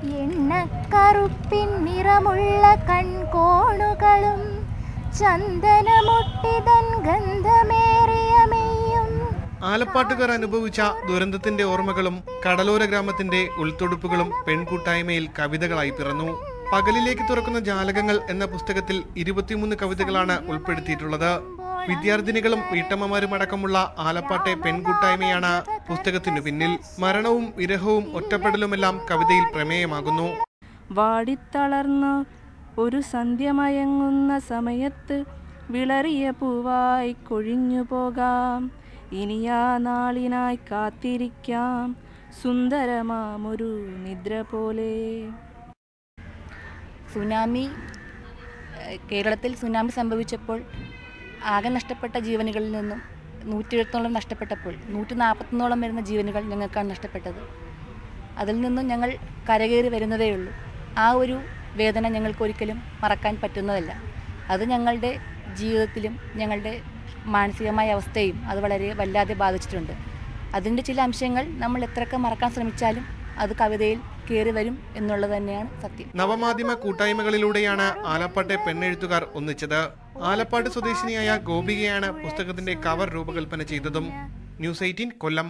എണ്ണക്കറുപ്പിൻ നിറമുള്ള കൺകോണുകളും ചന്ദനമുട്ടിതൻ ഗന്ധമേറിയ മെയ്യും. ആലപ്പാട്ടുകാർ അനുഭവിച്ച ദുരന്തത്തിന്റെ ഓർമ്മകളും കടലോര ഗ്രാമത്തിന്റെ ഉൾത്തൊടുപ്പുകളും പെൺകൂട്ടായ്മയിൽ കവിതകളായി പിറന്നു. പകലിലേക്ക് തുറക്കുന്ന ജാലകങ്ങൾ എന്ന പുസ്തകത്തിൽ 23 കവിതകളാണ് ഉൾപ്പെടുത്തിയിട്ടുള്ളത്. വിദ്യാർത്ഥിനികളും വീട്ടമ്മമാരും അടക്കമുള്ള ആലപ്പാട്ടെ പെൺകൂട്ടായ്മയാണ് പുസ്തകത്തിനു പിന്നിൽ. മരണവും വിരഹവും ഒറ്റപ്പെടലുമെല്ലാം കവിതയിൽ പ്രമേയമാകുന്നു. വാടിത്തളർന്ന ഒരു സന്ധ്യമയങ്ങുന്ന സമയത്ത് വിളറിയ പൂവായി കൊഴിഞ്ഞു പോകാം. ഇനിയാ നാളിനായി കാത്തിരിക്കാം സുന്ദരമാമൊരു നിദ്ര പോലെ. കേരളത്തിൽ സുനാമി സംഭവിച്ചപ്പോൾ ആകെ നഷ്ടപ്പെട്ട ജീവനുകളിൽ നിന്നും 170 നഷ്ടപ്പെട്ടപ്പോൾ 141 വരുന്ന ജീവനുകൾ ഞങ്ങൾക്കാണ് നഷ്ടപ്പെട്ടത്. അതിൽ നിന്നും ഞങ്ങൾ കരകയറി വരുന്നതേ ഉള്ളൂ. ആ ഒരു വേദന ഞങ്ങൾക്കൊരിക്കലും മറക്കാൻ പറ്റുന്നതല്ല. അത് ഞങ്ങളുടെ ജീവിതത്തിലും ഞങ്ങളുടെ മാനസികമായ അവസ്ഥയും അത് വളരെ വല്ലാതെ ബാധിച്ചിട്ടുണ്ട്. അതിൻ്റെ ചില അംശങ്ങൾ നമ്മൾ എത്രയൊക്കെ മറക്കാൻ ശ്രമിച്ചാലും അത് കവിതയിൽ കയറി വരും എന്നുള്ളത് തന്നെയാണ് സത്യം. നവമാധ്യമ കൂട്ടായ്മകളിലൂടെയാണ് ആലപ്പാട്ടെ പെണ്ണെഴുത്തുകാർ ഒന്നിച്ചത്. ആലപ്പാട് സ്വദേശിനിയായ ഗോപികയാണ് പുസ്തകത്തിന്റെ കവർ രൂപകൽപ്പന ചെയ്തതും. ന്യൂസ് 18 കൊല്ലം.